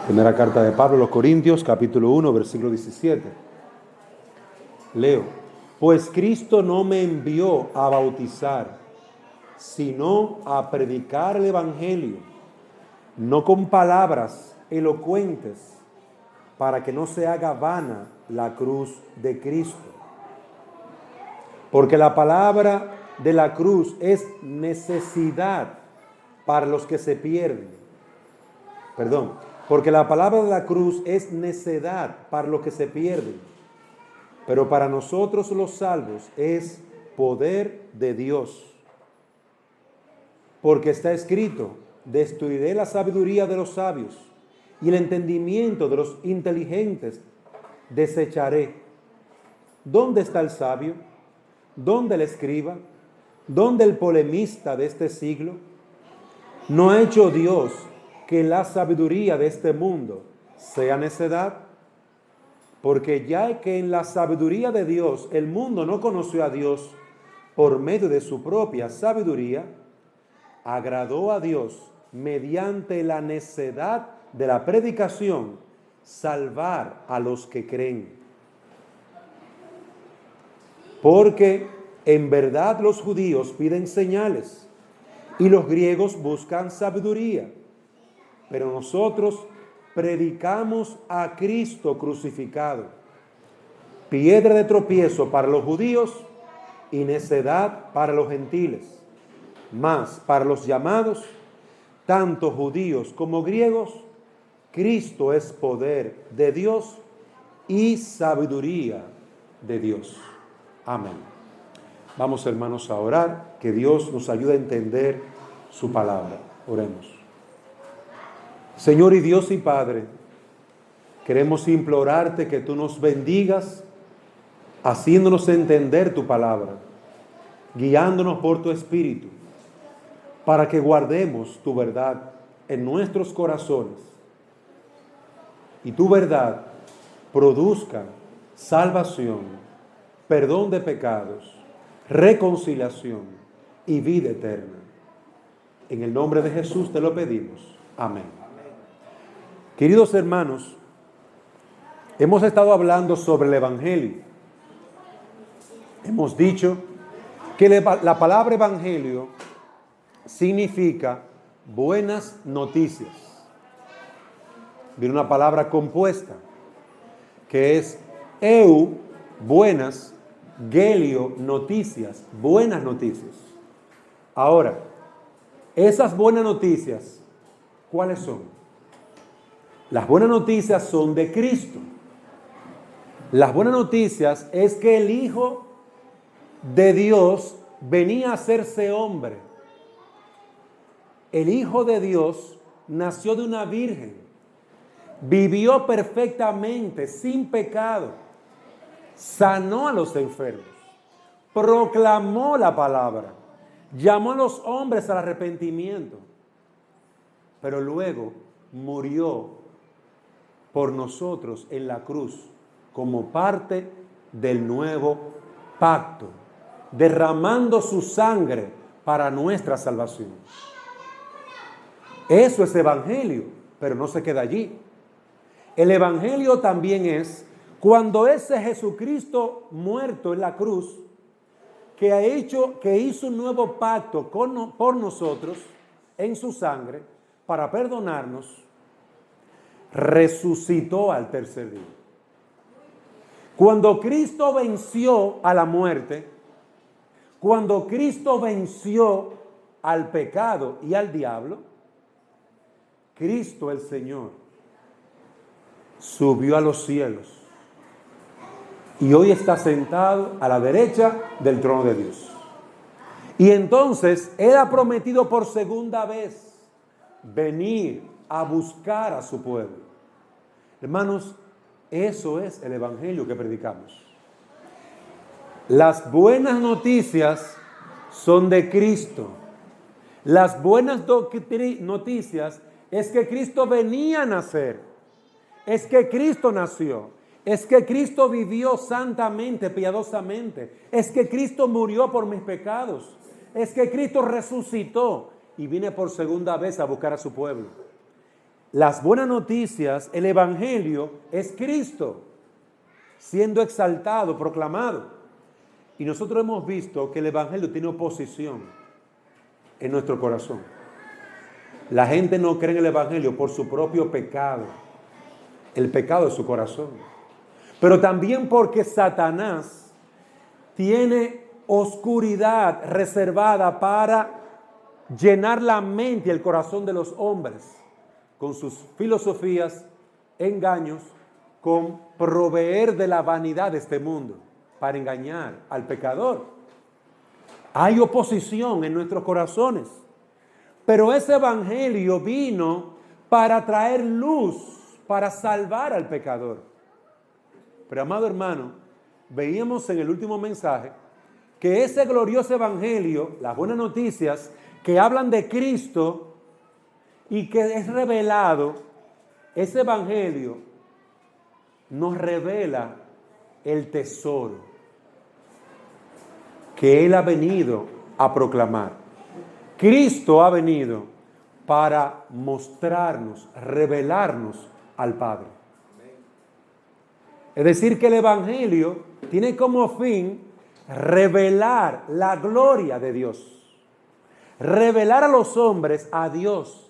Primera carta de Pablo a los Corintios, capítulo 1, versículo 17. Leo: pues Cristo no me envió a bautizar, sino a predicar el Evangelio, no con palabras elocuentes, para que no se haga vana la cruz de Cristo. Porque la palabra de la cruz es necesidad para los que se pierden. Porque la palabra de la cruz es necedad para los que se pierden, pero para nosotros los salvos es poder de Dios. Porque está escrito: destruiré la sabiduría de los sabios y el entendimiento de los inteligentes desecharé. ¿Dónde está el sabio? ¿Dónde el escriba? ¿Dónde el polemista de este siglo? ¿No ha hecho Dios que la sabiduría de este mundo sea necedad? Porque ya que en la sabiduría de Dios el mundo no conoció a Dios por medio de su propia sabiduría, agradó a Dios mediante la necedad de la predicación salvar a los que creen. Porque en verdad los judíos piden señales y los griegos buscan sabiduría, pero nosotros predicamos a Cristo crucificado, piedra de tropiezo para los judíos y necedad para los gentiles. Mas para los llamados, tanto judíos como griegos, Cristo es poder de Dios y sabiduría de Dios. Amén. Vamos, hermanos, a orar, que Dios nos ayude a entender su palabra. Oremos. Señor y Dios y Padre, queremos implorarte que tú nos bendigas, haciéndonos entender tu palabra, guiándonos por tu Espíritu, para que guardemos tu verdad en nuestros corazones y tu verdad produzca salvación, perdón de pecados, reconciliación y vida eterna. En el nombre de Jesús te lo pedimos. Amén. Queridos hermanos, hemos estado hablando sobre el Evangelio. Hemos dicho que la palabra Evangelio significa buenas noticias. Viene una palabra compuesta que es eu, buenas, gelio, noticias, buenas noticias. Ahora, esas buenas noticias, ¿cuáles son? Las buenas noticias son de Cristo. Las buenas noticias es que el Hijo de Dios venía a hacerse hombre. El Hijo de Dios nació de una virgen, vivió perfectamente, sin pecado, sanó a los enfermos, proclamó la palabra, llamó a los hombres al arrepentimiento, pero luego murió por nosotros en la cruz como parte del nuevo pacto, derramando su sangre para nuestra salvación. Eso es evangelio, pero no se queda allí. El evangelio también es cuando ese Jesucristo muerto en la cruz, que hizo un nuevo pacto por nosotros en su sangre para perdonarnos, resucitó al tercer día. Cuando Cristo venció a la muerte, cuando Cristo venció al pecado y al diablo, Cristo el Señor subió a los cielos y hoy está sentado a la derecha del trono de Dios. Y entonces Él ha prometido por segunda vez venir a buscar a su pueblo. Hermanos, eso es el evangelio que predicamos. Las buenas noticias son de Cristo. Las buenas noticias es que Cristo venía a nacer. Es que Cristo nació. Es que Cristo vivió santamente, piadosamente. Es que Cristo murió por mis pecados. Es que Cristo resucitó y viene por segunda vez a buscar a su pueblo. Las buenas noticias, el Evangelio, es Cristo siendo exaltado, proclamado. Y nosotros hemos visto que el Evangelio tiene oposición en nuestro corazón. La gente no cree en el Evangelio por su propio pecado, el pecado de su corazón, pero también porque Satanás tiene oscuridad reservada para llenar la mente y el corazón de los hombres con sus filosofías, engaños, con proveer de la vanidad de este mundo para engañar al pecador. Hay oposición en nuestros corazones, pero ese evangelio vino para traer luz, para salvar al pecador. Pero amado hermano, veíamos en el último mensaje que ese glorioso evangelio, las buenas noticias que hablan de Cristo y que es revelado, ese evangelio nos revela el tesoro que Él ha venido a proclamar. Cristo ha venido para mostrarnos, revelarnos al Padre. Es decir, que el evangelio tiene como fin revelar la gloria de Dios, revelar a los hombres a Dios.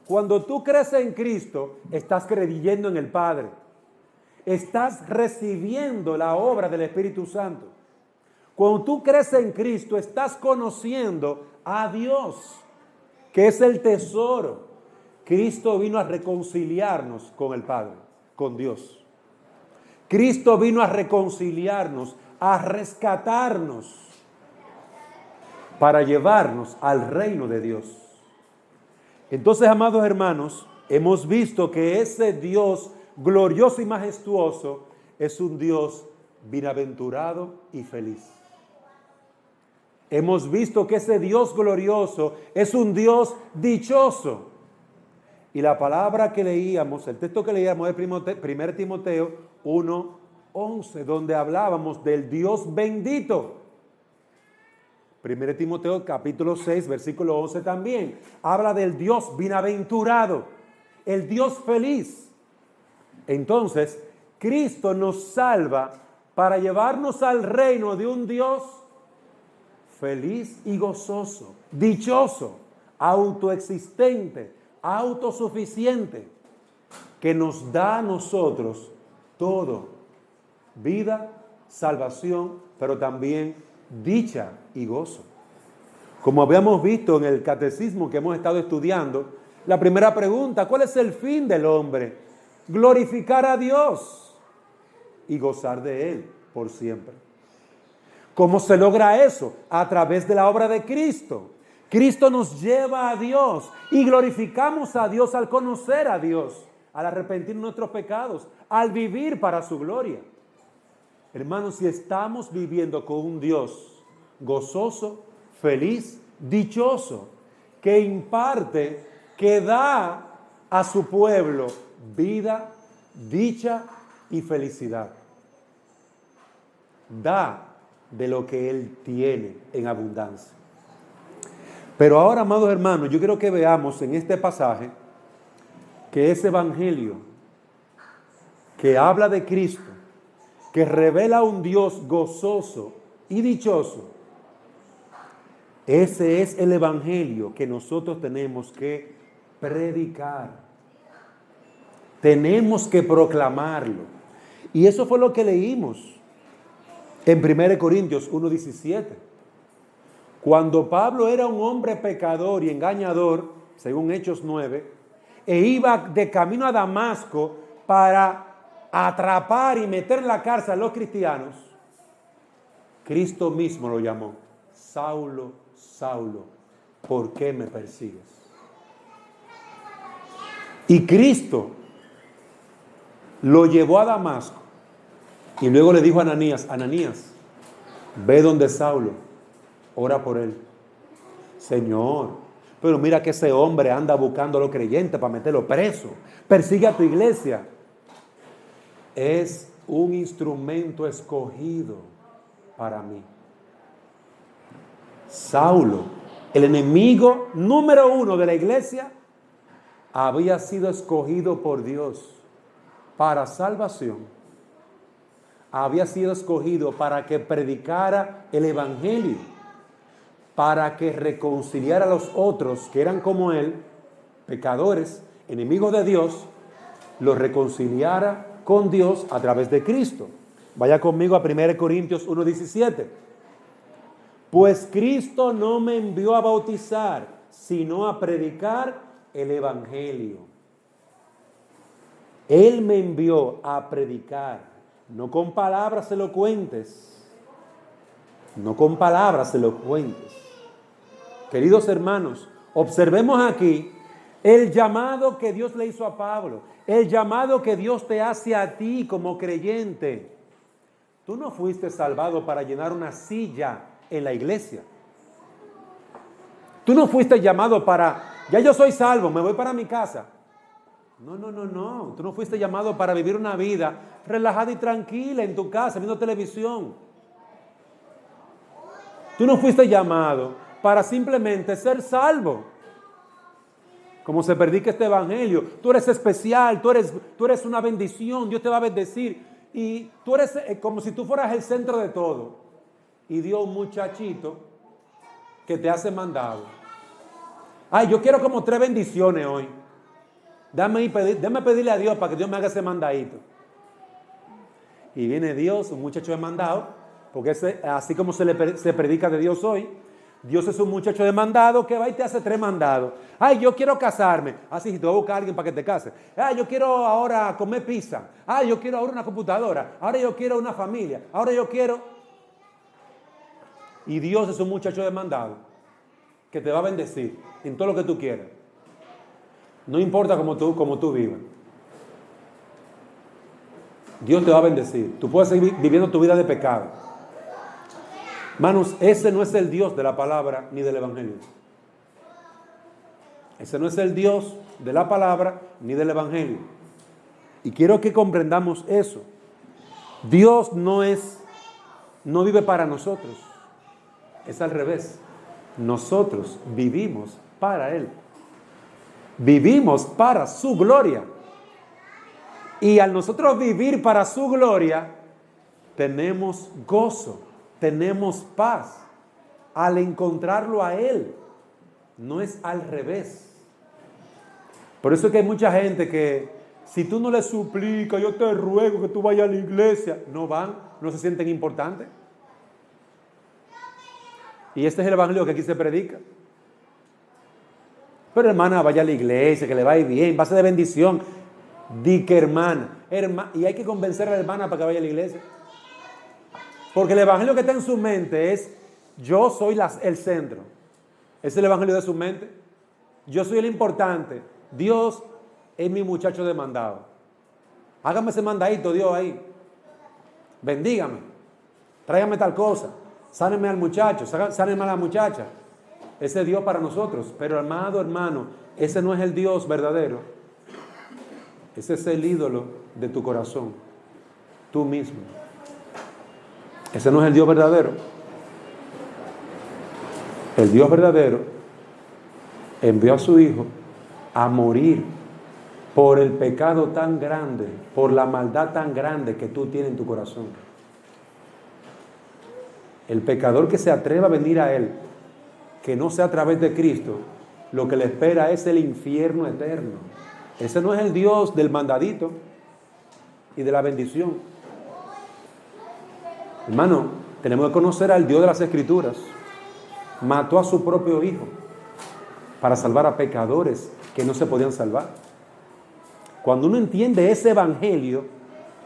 Cuando tú crees en Cristo, estás creyendo en el Padre. Estás recibiendo la obra del Espíritu Santo. Cuando tú crees en Cristo, estás conociendo a Dios, que es el tesoro. Cristo vino a reconciliarnos con el Padre, con Dios. Cristo vino a reconciliarnos, a rescatarnos, para llevarnos al reino de Dios. Entonces, amados hermanos, hemos visto que ese Dios glorioso y majestuoso es un Dios bienaventurado y feliz. Hemos visto que ese Dios glorioso es un Dios dichoso. Y la palabra que leíamos, el texto que leíamos es 1 Timoteo 1:11, donde hablábamos del Dios bendito. 1 Timoteo capítulo 6, versículo 11 también habla del Dios bienaventurado, el Dios feliz. Entonces, Cristo nos salva para llevarnos al reino de un Dios feliz y gozoso, dichoso, autoexistente, autosuficiente, que nos da a nosotros todo: vida, salvación, pero también dicha y gozo. Como habíamos visto en el catecismo que hemos estado estudiando, la primera pregunta: ¿cuál es el fin del hombre? Glorificar a Dios y gozar de Él por siempre. ¿Cómo se logra eso? A través de la obra de Cristo. Cristo nos lleva a Dios y glorificamos a Dios al conocer a Dios, al arrepentir nuestros pecados, al vivir para su gloria. Hermanos, si estamos viviendo con un Dios gozoso, feliz, dichoso, que imparte, que da a su pueblo vida, dicha y felicidad. Da de lo que Él tiene en abundancia. Pero ahora, amados hermanos, yo quiero que veamos en este pasaje que ese evangelio que habla de Cristo, que revela un Dios gozoso y dichoso, ese es el evangelio que nosotros tenemos que predicar. Tenemos que proclamarlo. Y eso fue lo que leímos en 1 Corintios 1:17. Cuando Pablo era un hombre pecador y engañador, según Hechos 9, e iba de camino a Damasco para atrapar y meter en la cárcel a los cristianos, Cristo mismo lo llamó: Saulo, Saulo, ¿por qué me persigues? Y Cristo lo llevó a Damasco y luego le dijo a Ananías: Ananías, ve donde Saulo, ora por él. Señor, pero mira que ese hombre anda buscando a los creyentes para meterlo preso, persigue a tu iglesia. Es un instrumento escogido para mí. Saulo, el enemigo número 1 de la iglesia, había sido escogido por Dios para salvación. Había sido escogido para que predicara el Evangelio, para que reconciliara a los otros que eran como él, pecadores, enemigos de Dios, los reconciliara con Dios a través de Cristo. Vaya conmigo a 1 Corintios 1:17. Pues Cristo no me envió a bautizar, sino a predicar el Evangelio. Él me envió a predicar, no con palabras elocuentes, no con palabras elocuentes. Queridos hermanos, observemos aquí el llamado que Dios le hizo a Pablo, el llamado que Dios te hace a ti como creyente. Tú no fuiste salvado para llenar una silla en la iglesia. Tú no fuiste llamado para, ya yo soy salvo, me voy para mi casa. No. Tú no fuiste llamado para vivir una vida relajada y tranquila en tu casa, viendo televisión. Tú no fuiste llamado para simplemente ser salvo. Como se predica este evangelio, tú eres especial, tú eres una bendición, Dios te va a bendecir. Y tú eres como si tú fueras el centro de todo. Y Dios un muchachito que te hace mandado. Ay, yo quiero como 3 bendiciones hoy. Déjame pedirle a Dios para que Dios me haga ese mandadito. Y viene Dios, un muchacho de mandado, porque así como se predica de Dios hoy, Dios es un muchacho de mandado que va y te hace 3 mandados. Ay, yo quiero casarme. Así, si te voy a buscar a alguien para que te case. Ay, yo quiero ahora comer pizza. Ay, yo quiero ahora una computadora. Ahora yo quiero una familia. Ahora yo quiero... Y Dios es un muchacho de mandado que te va a bendecir en todo lo que tú quieras. No importa cómo tú vivas. Dios te va a bendecir. Tú puedes seguir viviendo tu vida de pecado. Hermanos, ese no es el Dios de la palabra ni del evangelio. Ese no es el Dios de la palabra ni del evangelio. Y quiero que comprendamos eso. Dios no vive para nosotros. Es al revés. Nosotros vivimos para Él. Vivimos para su gloria. Y al nosotros vivir para su gloria, tenemos gozo, tenemos paz al encontrarlo a Él. No es al revés. Por eso es que hay mucha gente que si tú no le suplicas, yo te ruego que tú vayas a la iglesia, no van, no se sienten importantes. Y este es el evangelio que aquí se predica. Pero hermana, vaya a la iglesia, que le vaya bien, va a ser de bendición. Di que hermana, y hay que convencer a la hermana para que vaya a la iglesia. Porque el evangelio que está en su mente es, yo soy el centro. Es el evangelio de su mente. Yo soy el importante. Dios es mi muchacho demandado. Hágame ese mandadito, Dios, ahí. Bendígame. Tráigame tal cosa. Sáneme al muchacho, sáneme a la muchacha. Ese es Dios para nosotros. Pero amado hermano, ese no es el Dios verdadero. Ese es el ídolo de tu corazón. Tú mismo. Ese no es el Dios verdadero. El Dios verdadero envió a su Hijo a morir por el pecado tan grande, por la maldad tan grande que tú tienes en tu corazón. El pecador que se atreva a venir a Él, que no sea a través de Cristo, lo que le espera es el infierno eterno. Ese no es el Dios del mandadito y de la bendición. Hermano, tenemos que conocer al Dios de las Escrituras. Mató a su propio Hijo para salvar a pecadores que no se podían salvar. Cuando uno entiende ese evangelio,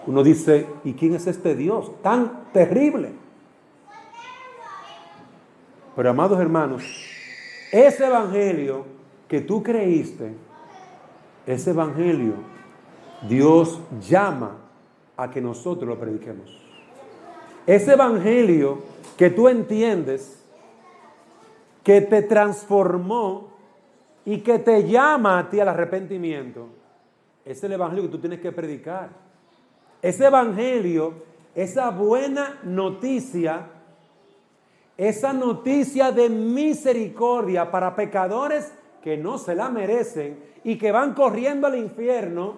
uno dice, ¿y quién es este Dios tan terrible? Pero amados hermanos, ese evangelio que tú creíste, ese evangelio, Dios llama a que nosotros lo prediquemos. Ese evangelio que tú entiendes, que te transformó y que te llama a ti al arrepentimiento, es el evangelio que tú tienes que predicar. Ese evangelio, esa buena noticia, esa noticia de misericordia para pecadores que no se la merecen y que van corriendo al infierno,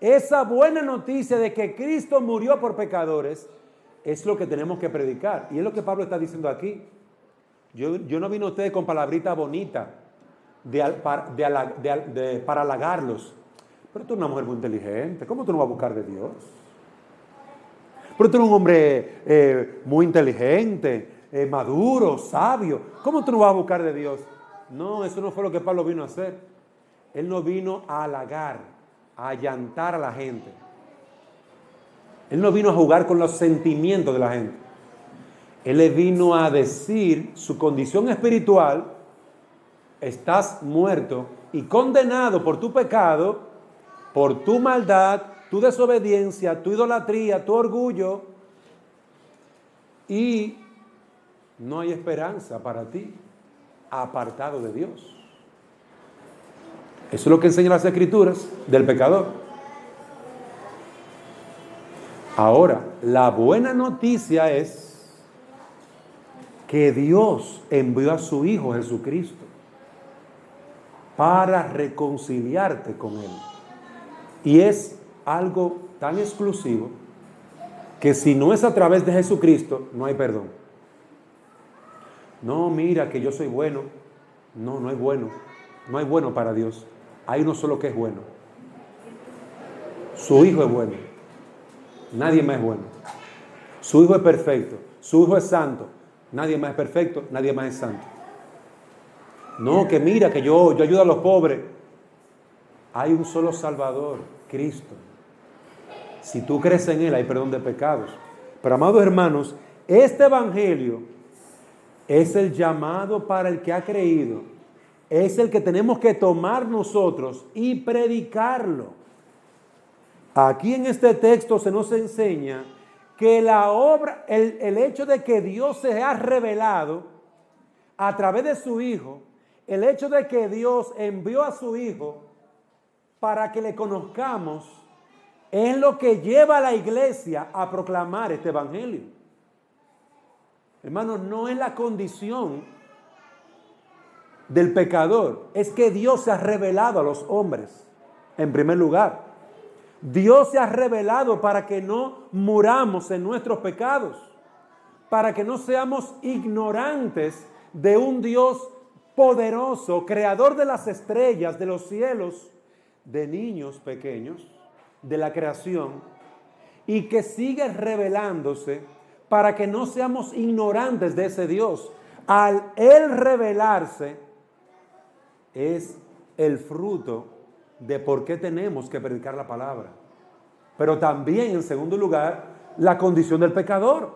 esa buena noticia de que Cristo murió por pecadores es lo que tenemos que predicar. Y es lo que Pablo está diciendo aquí. Yo no vine a ustedes con palabritas bonitas para halagarlos. Pero tú eres una mujer muy inteligente. ¿Cómo tú no vas a buscar de Dios? Pero tú eres un hombre muy inteligente, maduro, sabio. ¿Cómo tú no vas a buscar de Dios? No, eso no fue lo que Pablo vino a hacer. Él no vino a halagar, a allantar a la gente. Él no vino a jugar con los sentimientos de la gente. Él le vino a decir su condición espiritual: estás muerto y condenado por tu pecado, por tu maldad, tu desobediencia, tu idolatría, tu orgullo, y no hay esperanza para ti apartado de Dios. Eso es lo que enseñan las Escrituras del pecador. Ahora, la buena noticia es que Dios envió a su Hijo Jesucristo para reconciliarte con Él. Y es algo tan exclusivo que si no es a través de Jesucristo, no hay perdón. No, mira que yo soy bueno. No, no hay bueno. No hay bueno para Dios. Hay uno solo que es bueno. Su Hijo es bueno. Nadie más es bueno. Su Hijo es perfecto. Su Hijo es santo. Nadie más es perfecto. Nadie más es santo. No, que mira que yo ayudo a los pobres. Hay un solo Salvador, Cristo. Si tú crees en Él, hay perdón de pecados. Pero, amados hermanos, este evangelio es el llamado para el que ha creído. Es el que tenemos que tomar nosotros y predicarlo. Aquí en este texto se nos enseña que la obra, el hecho de que Dios se ha revelado a través de su Hijo, el hecho de que Dios envió a su Hijo para que le conozcamos, es lo que lleva a la iglesia a proclamar este evangelio. Hermanos, no es la condición del pecador, es que Dios se ha revelado a los hombres. En primer lugar, Dios se ha revelado para que no muramos en nuestros pecados, para que no seamos ignorantes de un Dios poderoso, creador de las estrellas, de los cielos, de niños pequeños, de la creación, y que sigue revelándose para que no seamos ignorantes de ese Dios. Al Él revelarse, es el fruto de por qué tenemos que predicar la palabra. Pero también, en segundo lugar, la condición del pecador.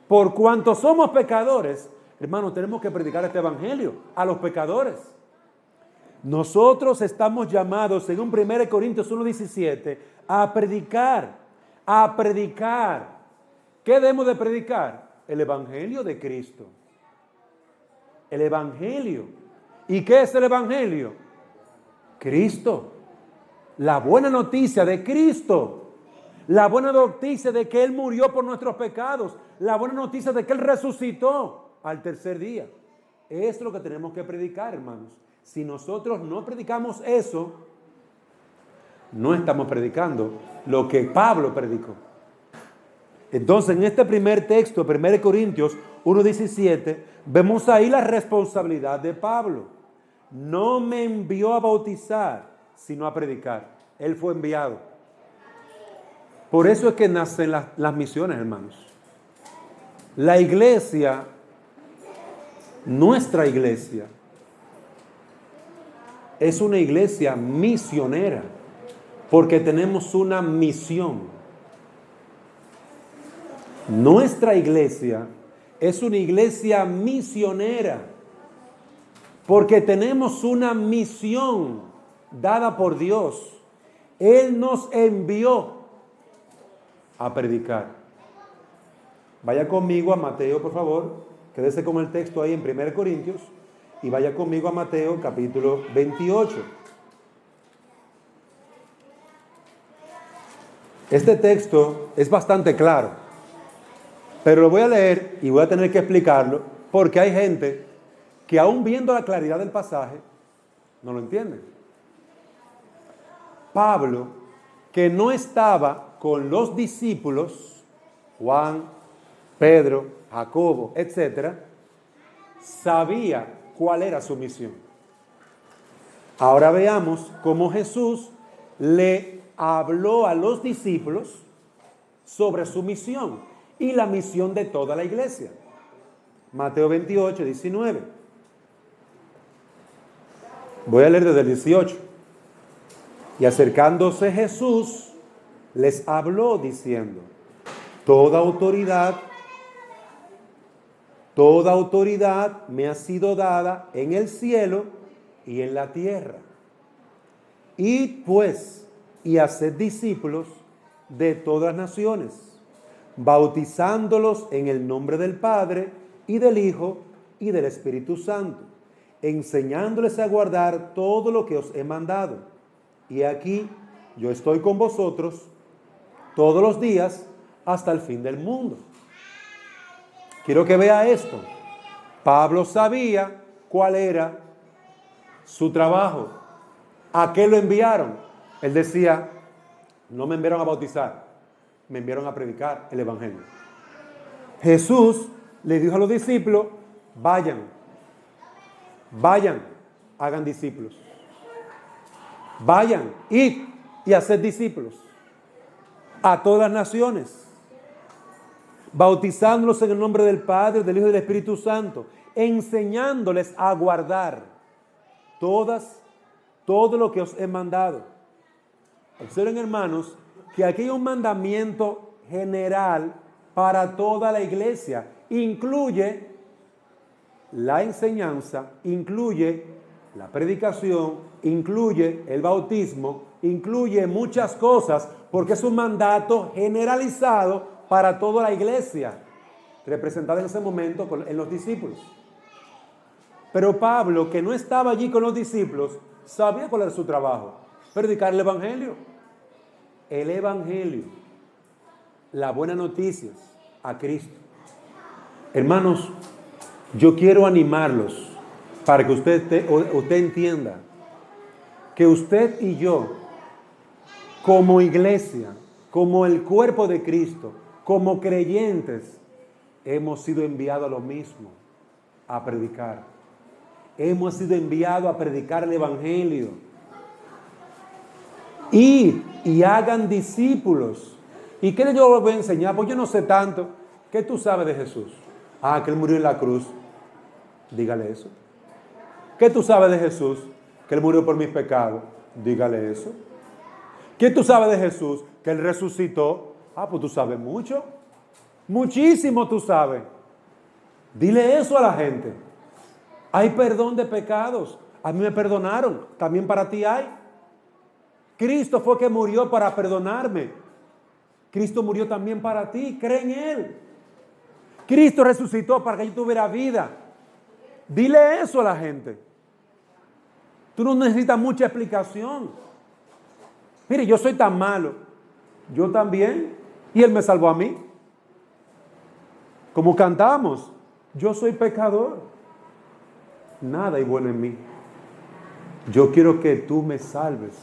Por cuanto somos pecadores, hermanos, tenemos que predicar este evangelio a los pecadores. Nosotros estamos llamados, según 1 Corintios 1:17, a predicar. ¿Qué debemos de predicar? El evangelio de Cristo. El evangelio. ¿Y qué es el evangelio? Cristo. La buena noticia de Cristo. La buena noticia de que Él murió por nuestros pecados. La buena noticia de que Él resucitó al tercer día. Es lo que tenemos que predicar, hermanos. Si nosotros no predicamos eso, no estamos predicando lo que Pablo predicó. Entonces, en este primer texto, 1 Corintios 1:17, vemos ahí la responsabilidad de Pablo. No me envió a bautizar, sino a predicar. Él fue enviado. Por eso es que nacen las misiones, hermanos. La iglesia, nuestra iglesia, es una iglesia misionera, porque tenemos una misión. Nuestra iglesia es una iglesia misionera, porque tenemos una misión dada por Dios. Él nos envió a predicar. Vaya conmigo a Mateo, por favor. Quédese con el texto ahí en 1 Corintios. Y vaya conmigo a Mateo capítulo 28. Este texto es bastante claro, pero lo voy a leer y voy a tener que explicarlo porque hay gente que aún viendo la claridad del pasaje, no lo entienden. Pablo, que no estaba con los discípulos, Juan, Pedro, Jacobo, etcétera, sabía cuál era su misión. Ahora veamos cómo Jesús le habló a los discípulos sobre su misión y la misión de toda la iglesia. Mateo 28, 19. Voy a leer desde el 18. Y acercándose Jesús, les habló diciendo: Toda autoridad me ha sido dada en el cielo y en la tierra. Id pues y haced discípulos de todas las naciones, bautizándolos en el nombre del Padre y del Hijo y del Espíritu Santo, enseñándoles a guardar todo lo que os he mandado. Y aquí yo estoy con vosotros todos los días hasta el fin del mundo. Quiero que vea esto. Pablo sabía cuál era su trabajo. ¿A qué lo enviaron? Él decía: no me enviaron a bautizar, me enviaron a predicar el Evangelio. Jesús le dijo a los discípulos: vayan, hagan discípulos. Vayan, id y haced discípulos a todas las naciones, bautizándolos en el nombre del Padre, del Hijo y del Espíritu Santo, enseñándoles a guardar todo lo que os he mandado. Observen, hermanos, que aquí hay un mandamiento general para toda la iglesia. Incluye la enseñanza, incluye la predicación, incluye el bautismo, incluye muchas cosas, porque es un mandato generalizado para toda la iglesia, representada en ese momento en los discípulos. Pero Pablo, que no estaba allí con los discípulos, sabía cuál era su trabajo: predicar el Evangelio. El Evangelio, la buena noticia a Cristo. Hermanos, yo quiero animarlos para que usted entienda que usted y yo, como iglesia, como el cuerpo de Cristo, como creyentes, hemos sido enviados a lo mismo, a predicar. Hemos sido enviados a predicar el Evangelio. Y hagan discípulos. ¿Y qué yo les voy a enseñar? Pues yo no sé tanto. ¿Qué tú sabes de Jesús? Ah, que Él murió en la cruz. Dígale eso. ¿Qué tú sabes de Jesús? Que Él murió por mis pecados. Dígale eso. ¿Qué tú sabes de Jesús? Que Él resucitó. Ah, pues tú sabes mucho. Muchísimo tú sabes. Dile eso a la gente. Hay perdón de pecados. A mí me perdonaron. También para ti hay. Cristo fue que murió para perdonarme. Cristo murió también para ti. Cree en Él. Cristo resucitó para que yo tuviera vida. Dile eso a la gente. Tú no necesitas mucha explicación. Mire, yo soy tan malo. Yo también. Y Él me salvó a mí. Como cantamos, yo soy pecador. Nada hay bueno en mí. Yo quiero que tú me salves.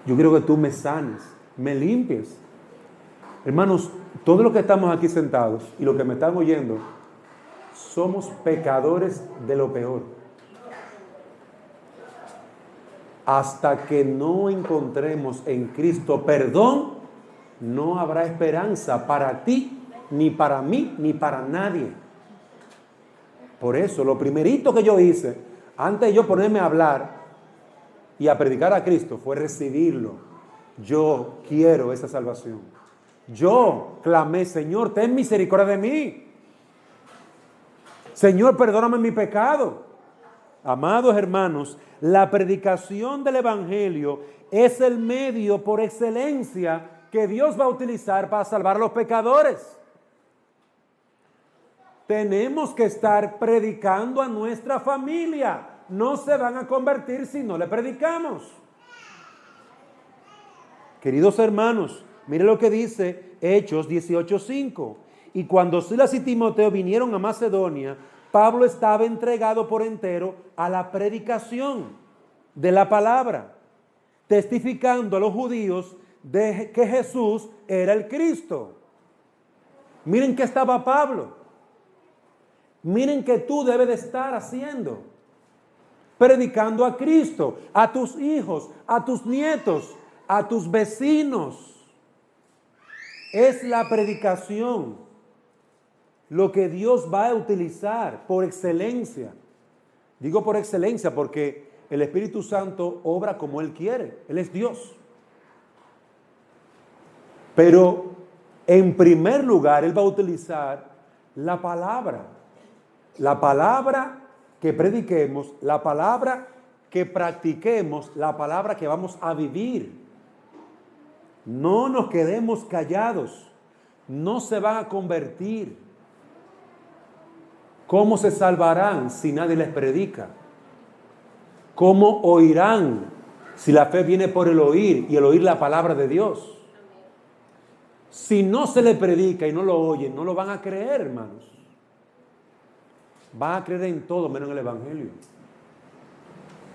Yo quiero que tú me sanes, me limpies. Hermanos, todos los que estamos aquí sentados y los que me están oyendo, somos pecadores de lo peor. Hasta que no encontremos en Cristo perdón, no habrá esperanza para ti, ni para mí, ni para nadie. Por eso, lo primerito que yo hice, antes de yo ponerme a hablar y a predicar a Cristo, fue recibirlo. Yo quiero esa salvación. Yo clamé: Señor, ten misericordia de mí. Señor, perdóname mi pecado. Amados hermanos, la predicación del Evangelio es el medio por excelencia que Dios va a utilizar para salvar a los pecadores. Tenemos que estar predicando a nuestra familia. No se van a convertir si no le predicamos. Queridos hermanos, mire lo que dice Hechos 18:5. Y cuando Silas y Timoteo vinieron a Macedonia, Pablo estaba entregado por entero a la predicación de la palabra, testificando a los judíos de que Jesús era el Cristo. Miren qué estaba Pablo. Miren que tú debes de estar haciendo. Predicando a Cristo, a tus hijos, a tus nietos, a tus vecinos. Es la predicación lo que Dios va a utilizar por excelencia. Digo por excelencia porque el Espíritu Santo obra como Él quiere. Él es Dios. Pero en primer lugar, Él va a utilizar la palabra. La palabra que prediquemos, la palabra que practiquemos, la palabra que vamos a vivir. No nos quedemos callados. No se van a convertir. ¿Cómo se salvarán si nadie les predica? ¿Cómo oirán si la fe viene por el oír y el oír la palabra de Dios? Si no se les predica y no lo oyen, no lo van a creer, hermanos. Van a creer en todo menos en el Evangelio.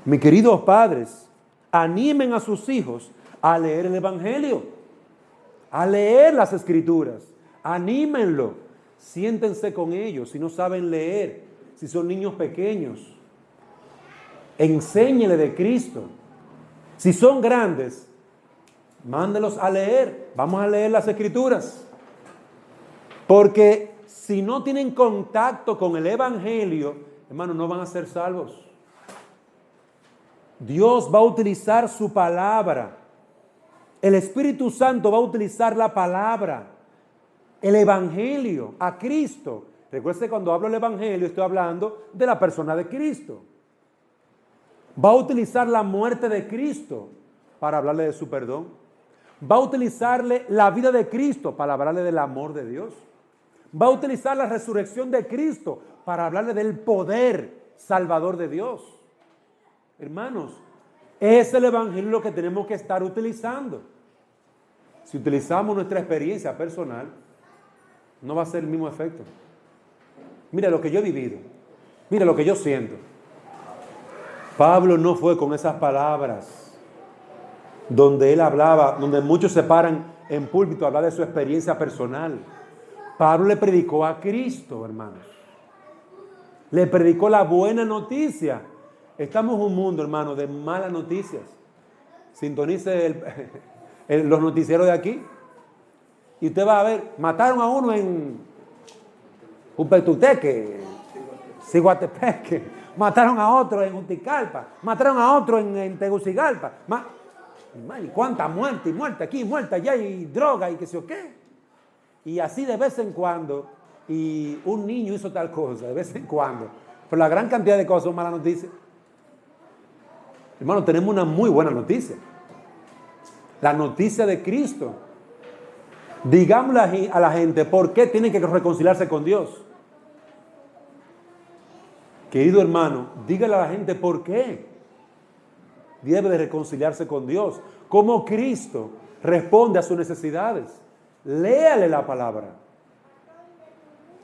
Mis queridos padres, animen a sus hijos a leer el Evangelio, a leer las Escrituras. Anímenlo. Siéntense con ellos si no saben leer, si son niños pequeños. Enséñenle de Cristo. Si son grandes, mándelos a leer. Vamos a leer las Escrituras. Porque si no tienen contacto con el Evangelio, hermanos, no van a ser salvos. Dios va a utilizar su palabra. El Espíritu Santo va a utilizar la palabra. El Evangelio, a Cristo. Recuerde, cuando hablo del Evangelio, estoy hablando de la persona de Cristo. Va a utilizar la muerte de Cristo para hablarle de su perdón. Va a utilizarle la vida de Cristo para hablarle del amor de Dios. Va a utilizar la resurrección de Cristo para hablarle del poder salvador de Dios. Hermanos, es el Evangelio lo que tenemos que estar utilizando. Si utilizamos nuestra experiencia personal, no va a ser el mismo efecto. Mira lo que yo he vivido. Mira lo que yo siento. Pablo no fue con esas palabras donde él hablaba, donde muchos se paran en púlpito a hablar de su experiencia personal. Pablo le predicó a Cristo, hermanos. Le predicó la buena noticia. Estamos en un mundo, hermano, de malas noticias. Sintonice los noticieros de aquí. Y usted va a ver, mataron a uno en Upetuteque, Ciguatepeque, mataron a otro en Uticalpa, mataron a otro en Tegucigalpa. ¿Y cuánta muerte? Y muerte aquí, muerte allá, y droga, y qué sé yo qué. Y así de vez en cuando, y un niño hizo tal cosa, de vez en cuando. Pero la gran cantidad de cosas son malas noticias. Hermano, tenemos una muy buena noticia. La noticia de Cristo. Digámosle a la gente por qué tienen que reconciliarse con Dios. Querido hermano, dígale a la gente por qué debe de reconciliarse con Dios. Cómo Cristo responde a sus necesidades. Léale la palabra.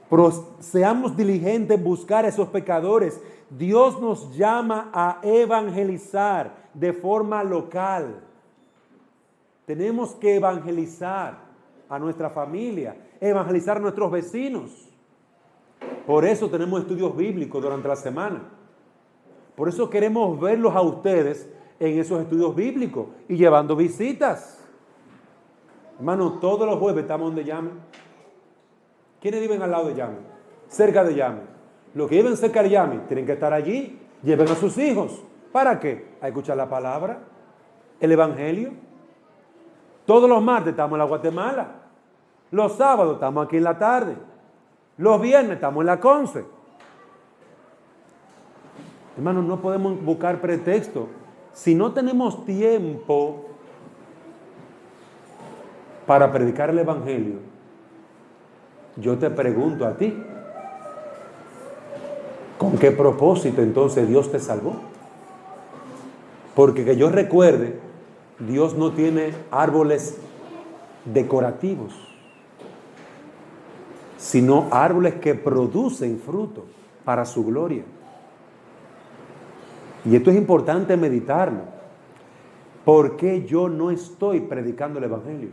Pero seamos diligentes en buscar a esos pecadores. Dios nos llama a evangelizar de forma local. Tenemos que evangelizar a nuestra familia, evangelizar a nuestros vecinos. Por eso tenemos estudios bíblicos durante la semana. Por eso queremos verlos a ustedes en esos estudios bíblicos y llevando visitas. Hermano, todos los jueves estamos donde llamen. ¿Quiénes viven al lado de llamen? Cerca de llamen. Los que viven cerca de llamen tienen que estar allí. Lleven a sus hijos. ¿Para qué? A escuchar la palabra, el Evangelio. Todos los martes estamos en la Guatemala. Los sábados estamos aquí en la tarde. Los viernes estamos en la Conce. Hermanos, no podemos buscar pretexto. Si no tenemos tiempo para predicar el Evangelio, yo te pregunto a ti, ¿con qué propósito entonces Dios te salvó? Porque que yo recuerde, Dios no tiene árboles decorativos, sino árboles que producen fruto. para su gloria. Y esto es importante meditarlo. ¿Por qué yo no estoy predicando el Evangelio?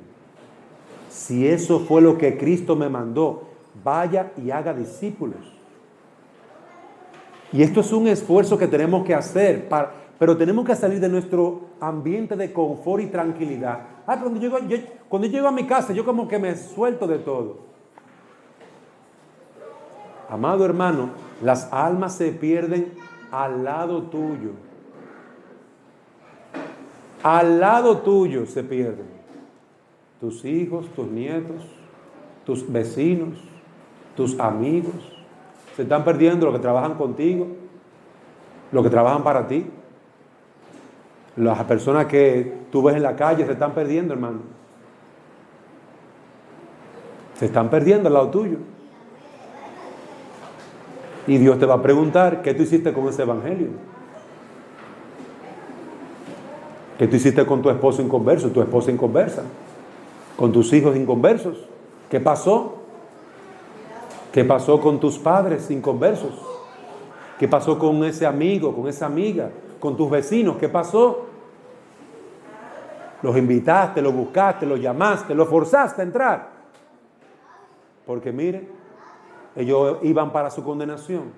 Si eso fue lo que Cristo me mandó, vaya y haga discípulos. Y esto es un esfuerzo que tenemos que hacer, pero tenemos que salir de nuestro ambiente de confort y tranquilidad. Cuando yo llego a mi casa, yo como que me suelto de todo. Amado hermano, las almas se pierden al lado tuyo. Al lado tuyo se pierden. Tus hijos, tus nietos, tus vecinos, tus amigos. Se están perdiendo los que trabajan contigo, los que trabajan para ti. Las personas que tú ves en la calle se están perdiendo, hermano. Se están perdiendo al lado tuyo. Y Dios te va a preguntar, ¿qué tú hiciste con ese evangelio? ¿Qué tú hiciste con tu esposo inconverso, tu esposa inconversa? ¿Con tus hijos inconversos? ¿Qué pasó? ¿Qué pasó con tus padres inconversos? ¿Qué pasó con ese amigo, con esa amiga, con tus vecinos? ¿Qué pasó? Los invitaste, los buscaste, los llamaste, los forzaste a entrar. Porque mire, ellos iban para su condenación.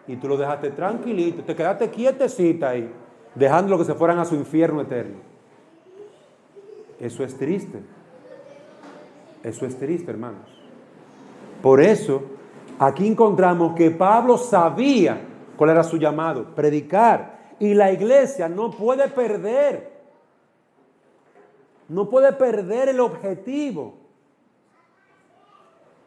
Y tú los dejaste tranquilito, te quedaste quietecita ahí, dejándolo que se fueran a su infierno eterno. Eso es triste. Eso es triste, hermanos. Por eso, aquí encontramos que Pablo sabía cuál era su llamado, predicar. Y la iglesia no puede perder el objetivo.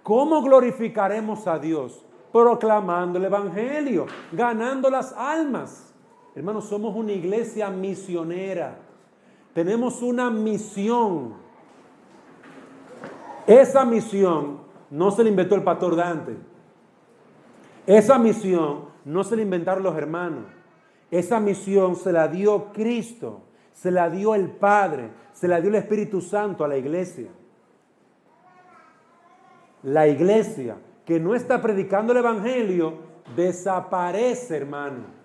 ¿Cómo glorificaremos a Dios? Proclamando el evangelio, ganando las almas. Hermanos, somos una iglesia misionera. Tenemos una misión. Esa misión no se la inventó el pastor Dante. Esa misión no se la inventaron los hermanos. Esa misión se la dio Cristo, se la dio el Padre, se la dio el Espíritu Santo a la iglesia. La iglesia que no está predicando el evangelio desaparece, hermano.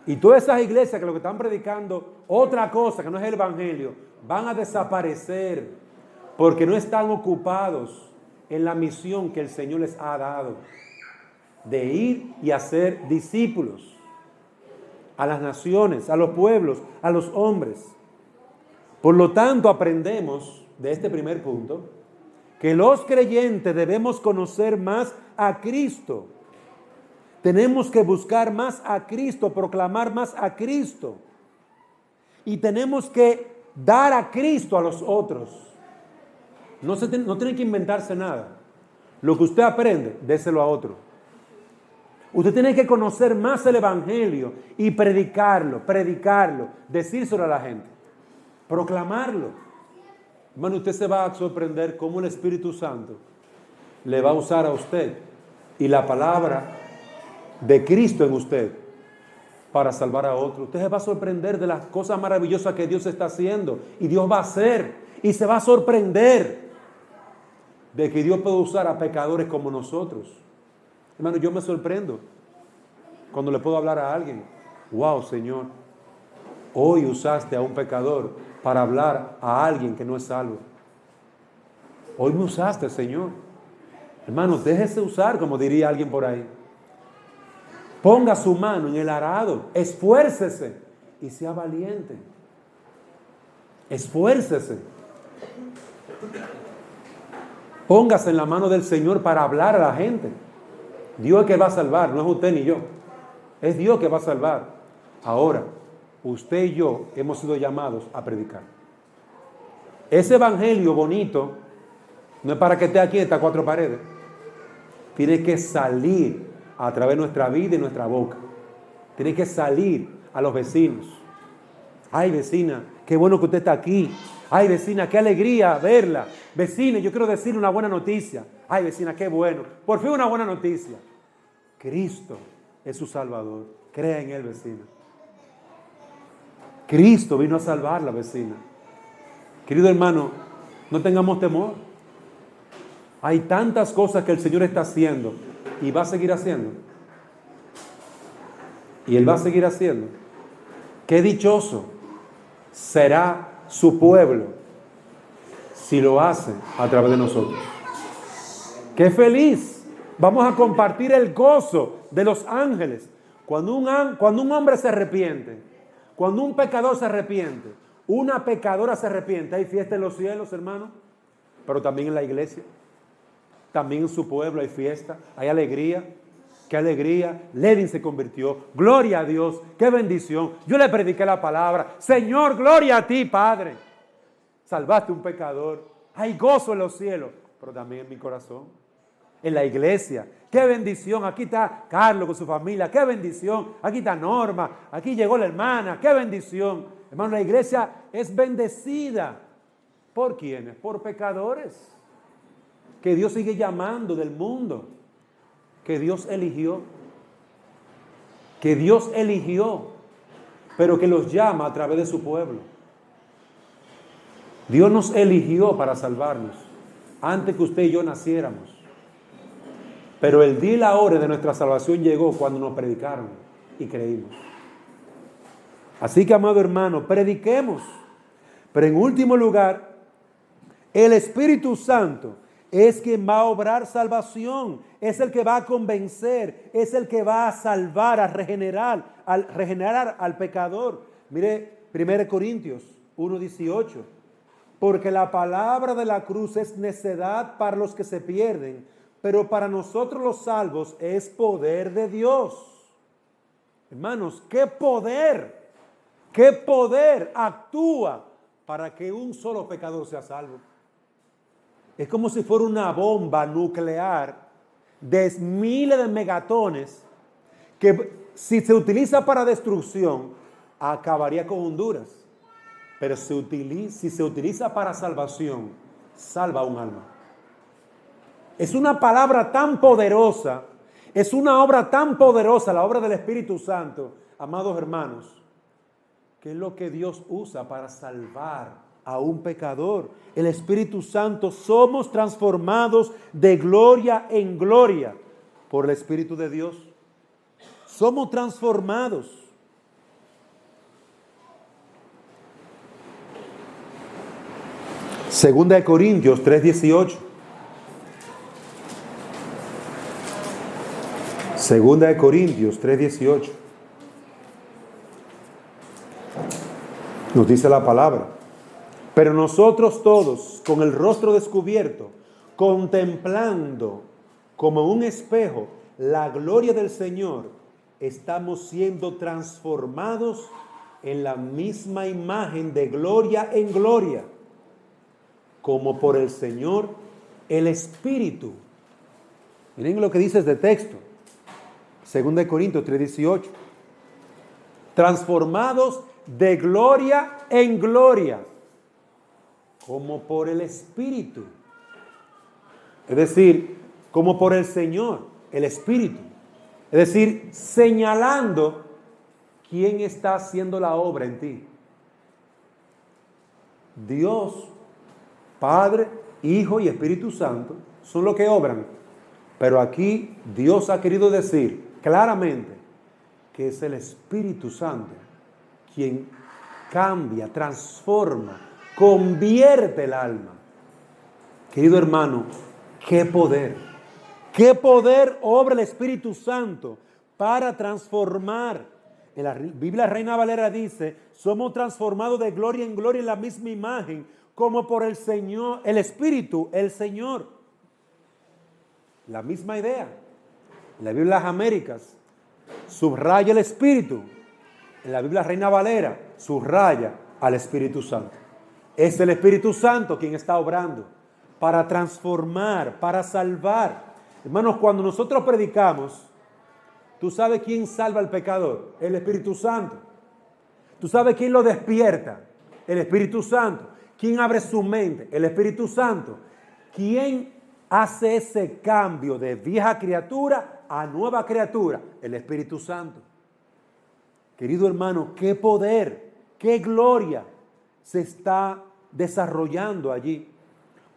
Y todas esas iglesias que lo que están predicando otra cosa que no es el evangelio, van a desaparecer porque no están ocupados en la misión que el Señor les ha dado de ir y hacer discípulos a las naciones, a los pueblos, a los hombres. Por lo tanto, aprendemos de este primer punto que los creyentes debemos conocer más a Cristo. Tenemos que buscar más a Cristo, proclamar más a Cristo. Y tenemos que dar a Cristo a los otros. No tiene que inventarse nada. Lo que usted aprende, déselo a otro. Usted tiene que conocer más el evangelio y predicarlo, decírselo a la gente, proclamarlo. Hermano, usted se va a sorprender cómo el Espíritu Santo le va a usar a usted y la palabra de Cristo en usted para salvar a otros. Usted se va a sorprender de las cosas maravillosas que Dios está haciendo y Dios va a hacer, y se va a sorprender de que Dios puede usar a pecadores como nosotros. Hermano, yo me sorprendo cuando le puedo hablar a alguien. Wow, Señor, hoy usaste a un pecador para hablar a alguien que no es salvo. Hoy me usaste, Señor. Hermanos, déjese usar, como diría alguien por ahí. Ponga su mano en el arado, esfuércese y sea valiente. Esfuércese. Póngase en la mano del Señor para hablar a la gente. Dios es que va a salvar, no es usted ni yo. Es Dios que va a salvar. Ahora, usted y yo hemos sido llamados a predicar. Ese evangelio bonito no es para que esté aquí en estas cuatro paredes. Tiene que salir a través de nuestra vida y nuestra boca. Tiene que salir a los vecinos. Ay, vecina, qué bueno que usted está aquí. Ay, vecina, qué alegría verla. Vecina, yo quiero decirle una buena noticia. Ay, vecina, qué bueno. Por fin una buena noticia. Cristo es su Salvador. Crea en Él, vecina. Cristo vino a salvar la vecina. Querido hermano, no tengamos temor. Hay tantas cosas que el Señor está haciendo y va a seguir haciendo. Y Él va a seguir haciendo. Qué dichoso será su pueblo si lo hace a través de nosotros. Qué feliz. Vamos a compartir el gozo de los ángeles. Cuando un hombre se arrepiente, cuando un pecador se arrepiente, una pecadora se arrepiente, hay fiesta en los cielos, hermano, pero también en la iglesia, también en su pueblo hay fiesta, hay alegría. Qué alegría, Ledin se convirtió, gloria a Dios, qué bendición. Yo le prediqué la palabra, Señor, gloria a ti, Padre. Salvaste a un pecador, hay gozo en los cielos, pero también en mi corazón, en la iglesia. Qué bendición, aquí está Carlos con su familia, qué bendición. Aquí está Norma, aquí llegó la hermana, qué bendición. Hermano, la iglesia es bendecida. ¿Por quiénes? Por pecadores que Dios sigue llamando del mundo, que Dios eligió, pero que los llama a través de su pueblo. Dios nos eligió para salvarnos antes que usted y yo naciéramos. Pero el día y la hora de nuestra salvación llegó cuando nos predicaron y creímos. Así que, amado hermano, prediquemos. Pero en último lugar, el Espíritu Santo es quien va a obrar salvación, es el que va a convencer, es el que va a salvar, a regenerar al pecador. Mire 1 Corintios 1:18. Porque la palabra de la cruz es necedad para los que se pierden, pero para nosotros los salvos es poder de Dios. Hermanos, qué poder actúa para que un solo pecador sea salvo. Es como si fuera una bomba nuclear de miles de megatones que si se utiliza para destrucción acabaría con Honduras. Pero si se utiliza para salvación, salva un alma. Es una palabra tan poderosa, es una obra tan poderosa, la obra del Espíritu Santo, amados hermanos, que es lo que Dios usa para salvar a un pecador. El Espíritu Santo, somos transformados de gloria en gloria por el Espíritu de Dios. Somos transformados. Segunda de Corintios 3:18. Segunda de Corintios 3:18. Nos dice la palabra: pero nosotros todos, con el rostro descubierto, contemplando como un espejo la gloria del Señor, estamos siendo transformados en la misma imagen de gloria en gloria, como por el Señor el Espíritu. Miren lo que dice este texto, 2 Corintios 3:18. Transformados de gloria en gloria, como por el Espíritu. Es decir, como por el Señor, el Espíritu. Es decir, señalando quién está haciendo la obra en ti. Dios, Padre, Hijo y Espíritu Santo son los que obran. Pero aquí Dios ha querido decir claramente que es el Espíritu Santo quien cambia, transforma, convierte el alma. Querido hermano, qué poder obra el Espíritu Santo para transformar. En la Biblia Reina Valera dice: somos transformados de gloria en gloria en la misma imagen, como por el Señor, el Espíritu, el Señor. La misma idea. En la Biblia de las Américas subraya el Espíritu. En la Biblia Reina Valera subraya al Espíritu Santo. Es el Espíritu Santo quien está obrando para transformar, para salvar. Hermanos, cuando nosotros predicamos, ¿tú sabes quién salva al pecador? El Espíritu Santo. ¿Tú sabes quién lo despierta? El Espíritu Santo. ¿Quién abre su mente? El Espíritu Santo. ¿Quién hace ese cambio de vieja criatura a nueva criatura? El Espíritu Santo. Querido hermano, qué poder, qué gloria se está desarrollando allí.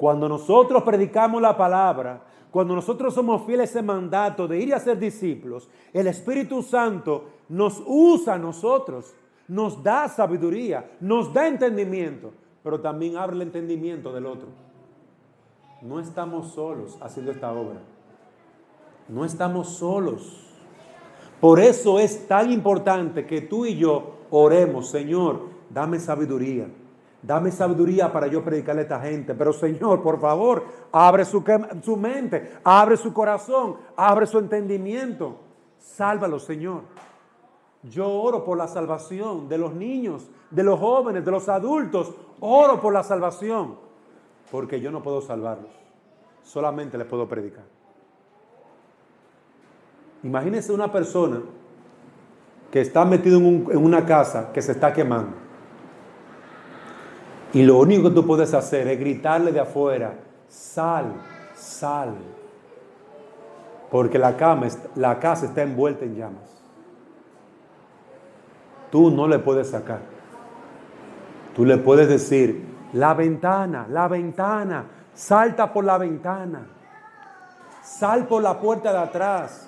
Cuando nosotros predicamos la palabra, cuando nosotros somos fieles a ese mandato de ir y hacer discípulos, el Espíritu Santo nos usa a nosotros, nos da sabiduría, nos da entendimiento, pero también abre el entendimiento del otro. No estamos solos haciendo esta obra. No estamos solos. Por eso es tan importante que tú y yo oremos: Señor, dame sabiduría. Dame sabiduría para yo predicarle a esta gente. Pero Señor, por favor, abre su mente, abre su corazón, abre su entendimiento. Sálvalo, Señor. Yo oro por la salvación de los niños, de los jóvenes, de los adultos. Oro por la salvación. Porque yo no puedo salvarlos. Solamente les puedo predicar. Imagínense una persona que está metido en una casa que se está quemando. Y lo único que tú puedes hacer es gritarle de afuera: sal, sal. Porque la casa está envuelta en llamas. Tú no le puedes sacar. Tú le puedes decir: la ventana, salta por la ventana. Sal por la puerta de atrás.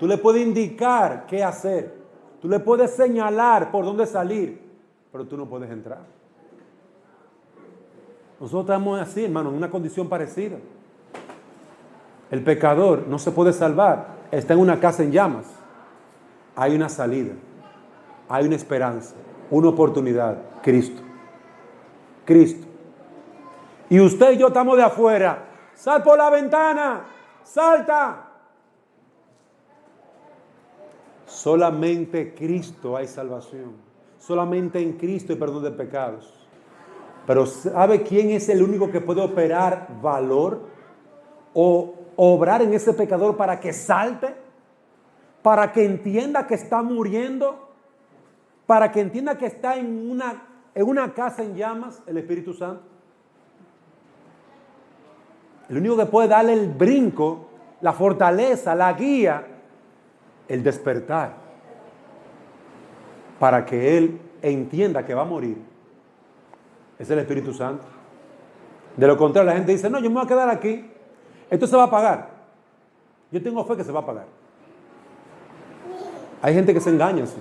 Tú le puedes indicar qué hacer. Tú le puedes señalar por dónde salir. Pero tú no puedes entrar. Nosotros estamos así, hermano, en una condición parecida. El pecador no se puede salvar. Está en una casa en llamas. Hay una salida. Hay una esperanza. Una oportunidad. Cristo. Cristo. Y usted y yo estamos de afuera. Sal por la ventana. Salta. Solamente Cristo hay salvación. Solamente en Cristo hay perdón de pecados. Pero ¿sabe quién es el único que puede operar valor o obrar en ese pecador para que salte? Para que entienda que está muriendo. Para que entienda que está en una casa en llamas. El Espíritu Santo. El único que puede darle el brinco, la fortaleza, la guía, el despertar, para que él entienda que va a morir, es el Espíritu Santo. De lo contrario, la gente dice: no, yo me voy a quedar aquí, esto se va a pagar. Yo tengo fe que se va a pagar. Hay gente que se engaña así,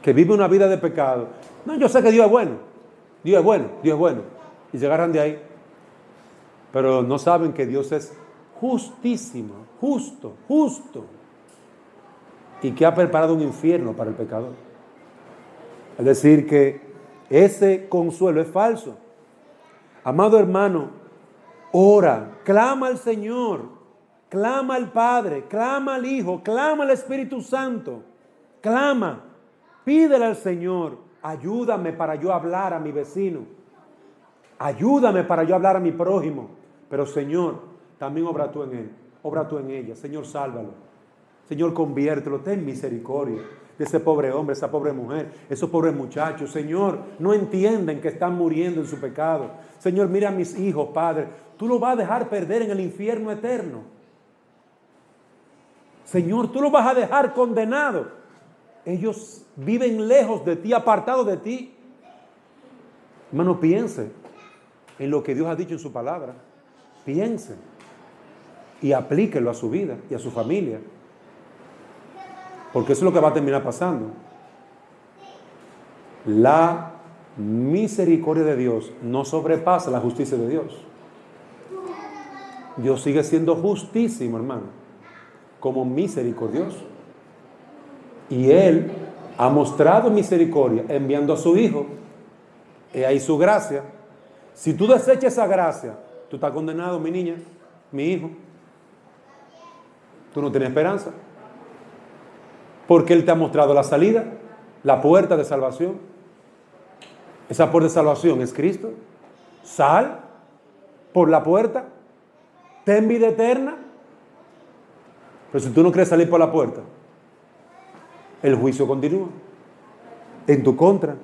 que vive una vida de pecado. No, yo sé que Dios es bueno, Dios es bueno, Dios es bueno, y se agarran de ahí. Pero no saben que Dios es justísimo, justo, y que ha preparado un infierno para el pecador. Es decir, que ese consuelo es falso. Amado hermano, ora, clama al Señor, clama al Padre, clama al Hijo, clama al Espíritu Santo, clama, pídele al Señor: ayúdame para yo hablar a mi vecino, ayúdame para yo hablar a mi prójimo. Pero Señor, también obra tú en él, obra tú en ella. Señor, sálvalo. Señor, conviértelo, ten misericordia de ese pobre hombre, esa pobre mujer, esos pobres muchachos. Señor, no entienden que están muriendo en su pecado. Señor, mira a mis hijos, Padre, tú los vas a dejar perder en el infierno eterno. Señor, tú los vas a dejar condenados. Ellos viven lejos de ti, apartados de ti. Hermano, piense en lo que Dios ha dicho en su palabra. Piense y aplíquelo a su vida y a su familia. Porque eso es lo que va a terminar pasando. La misericordia de Dios no sobrepasa la justicia de Dios. Dios sigue siendo justísimo, hermano, como misericordioso. Y Él ha mostrado misericordia enviando a su Hijo. He ahí su gracia. Si tú desechas esa gracia, tú estás condenado, mi niña, mi hijo. Tú no tienes esperanza. Porque Él te ha mostrado la salida, la puerta de salvación. Esa puerta de salvación es Cristo. Sal por la puerta, ten vida eterna. Pero si tú no quieres salir por la puerta, el juicio continúa en tu contra.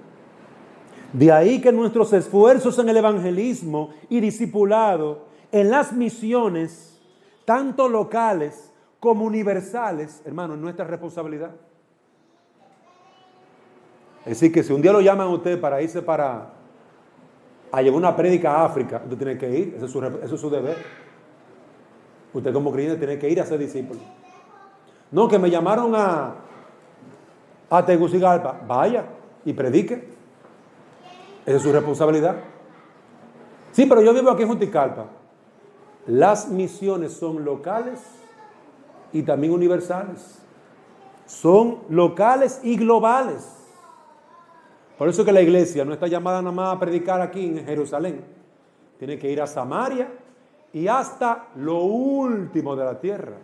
De ahí que nuestros esfuerzos en el evangelismo y discipulado, en las misiones, tanto locales como universales, hermano, es nuestra responsabilidad. Es decir, que si un día lo llaman a usted para irse a llevar una prédica a África, usted tiene que ir, eso es su deber. Usted como creyente tiene que ir a ser discípulo. No, que me llamaron a Tegucigalpa, vaya y predique. Esa es su responsabilidad. Sí, pero yo vivo aquí en Juticalpa. Las misiones son locales y también universales. Son locales y globales. Por eso que la iglesia no está llamada nada más a predicar aquí en Jerusalén. Tiene que ir a Samaria y hasta lo último de la tierra.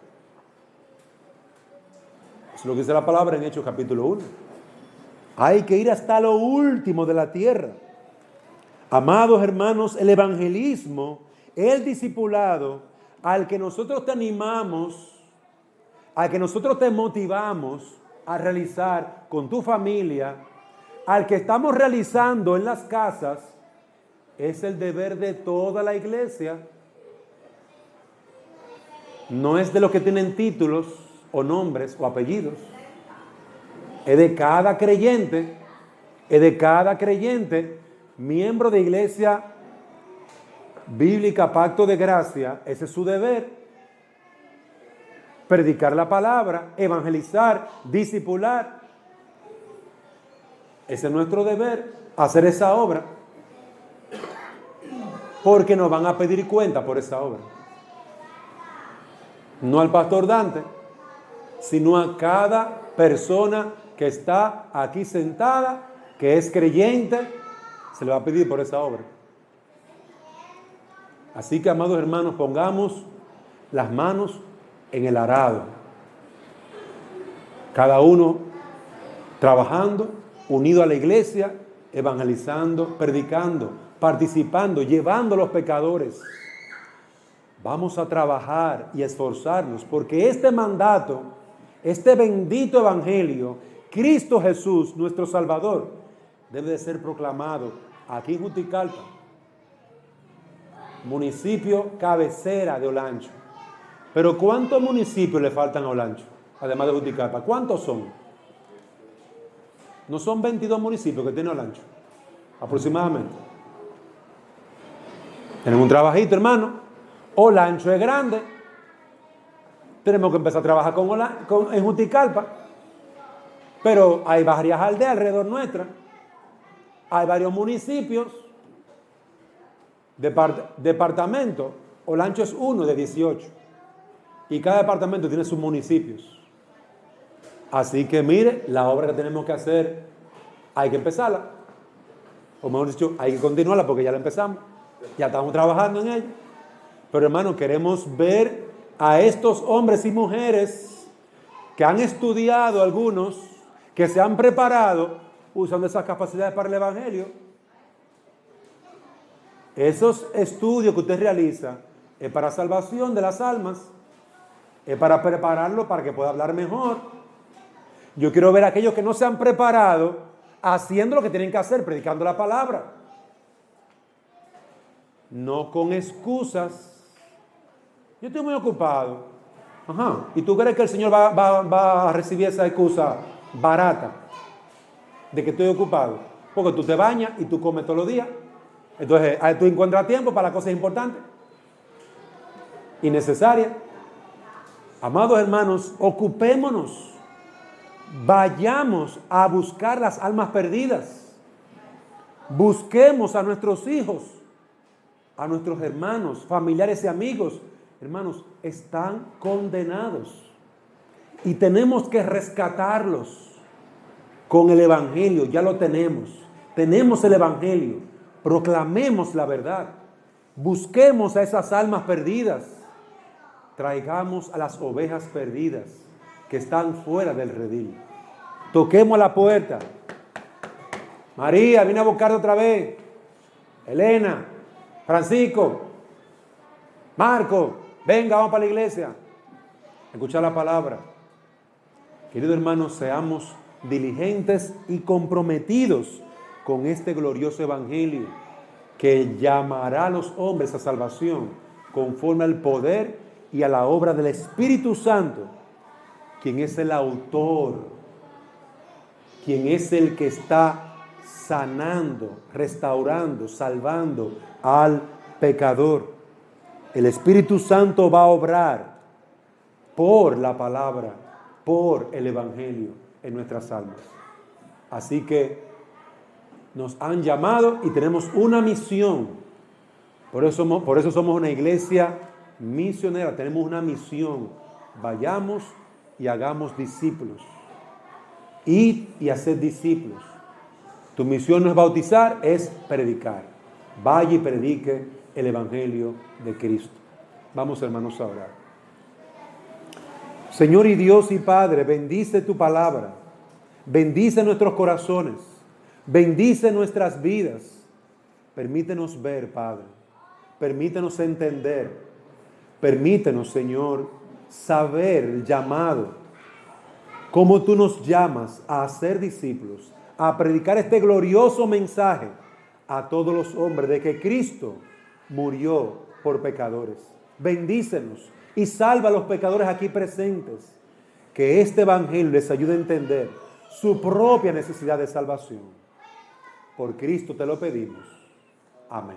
Es lo que dice la palabra en Hechos capítulo 1. Hay que ir hasta lo último de la tierra. Amados hermanos, el evangelismo, el discipulado, al que nosotros te animamos, al que nosotros te motivamos a realizar con tu familia, al que estamos realizando en las casas, es el deber de toda la iglesia. No es de los que tienen títulos o nombres o apellidos. Es de cada creyente, miembro de Iglesia Bíblica Pacto de Gracia. Ese es su deber. Predicar la palabra, evangelizar, discipular. Ese es nuestro deber, hacer esa obra. Porque nos van a pedir cuenta por esa obra. No al pastor Dante, sino a cada persona que está aquí sentada, que es creyente, se le va a pedir por esa obra. Así que, amados hermanos, pongamos las manos en el arado. Cada uno trabajando, unido a la iglesia, evangelizando, predicando, participando, llevando a los pecadores. Vamos a trabajar y esforzarnos, porque este mandato, este bendito evangelio, Cristo Jesús, nuestro Salvador, debe de ser proclamado aquí en Juticalpa, municipio cabecera de Olancho. Pero ¿cuántos municipios le faltan a Olancho, además de Juticalpa? ¿Cuántos son? No son 22 municipios que tiene Olancho, aproximadamente. Tenemos un trabajito, hermano. Olancho es grande. Tenemos que empezar a trabajar en Juticalpa. Pero hay varias aldeas alrededor nuestra. Hay varios municipios. Departamento. Olancho es uno de 18. Y cada departamento tiene sus municipios. Así que mire, la obra que tenemos que hacer, hay que empezarla. O mejor dicho, hay que continuarla porque ya la empezamos. Ya estamos trabajando en ella. Pero hermano, queremos ver a estos hombres y mujeres que han estudiado, algunos, que se han preparado usando esas capacidades para el evangelio. Esos estudios que usted realiza es para salvación de las almas, es para prepararlo para que pueda hablar mejor. Yo quiero ver a aquellos que no se han preparado haciendo lo que tienen que hacer, predicando la palabra. No con excusas. Yo estoy muy ocupado. Ajá. ¿Y tú crees que el Señor va a recibir esa excusa barata de que estoy ocupado? Porque tú te bañas y tú comes todos los días. Entonces, tú encuentras tiempo para las cosas importantes y necesarias. Amados hermanos, ocupémonos. Vayamos a buscar las almas perdidas. Busquemos a nuestros hijos, a nuestros hermanos, familiares y amigos. Hermanos, están condenados y tenemos que rescatarlos con el evangelio. Ya lo tenemos. Tenemos el evangelio. Proclamemos la verdad. Busquemos a esas almas perdidas. Traigamos a las ovejas perdidas que están fuera del redil. Toquemos la puerta. María, vine a buscarte otra vez. Elena, Francisco, Marco, venga, vamos para la iglesia. Escuchar la palabra. Queridos hermanos, seamos diligentes y comprometidos con este glorioso evangelio que llamará a los hombres a salvación conforme al poder y a la obra del Espíritu Santo, quien es el autor, quien es el que está sanando, restaurando, salvando al pecador. El Espíritu Santo va a obrar por la palabra, por el Evangelio en nuestras almas. Así que nos han llamado y tenemos una misión. Por eso somos una iglesia misionera, tenemos una misión. Vayamos y hagamos discípulos. Id y haced discípulos. Tu misión no es bautizar, es predicar. Vaya y predique el Evangelio de Cristo. Vamos, hermanos, a orar. Señor y Dios y Padre, bendice tu palabra. Bendice nuestros corazones. Bendice nuestras vidas. Permítenos ver, Padre. Permítenos entender. Permítenos, Señor, saber el llamado. Cómo tú nos llamas a ser discípulos, a predicar este glorioso mensaje a todos los hombres de que Cristo murió por pecadores. Bendícenos y salva a los pecadores aquí presentes. Que este evangelio les ayude a entender su propia necesidad de salvación. Por Cristo te lo pedimos. Amén.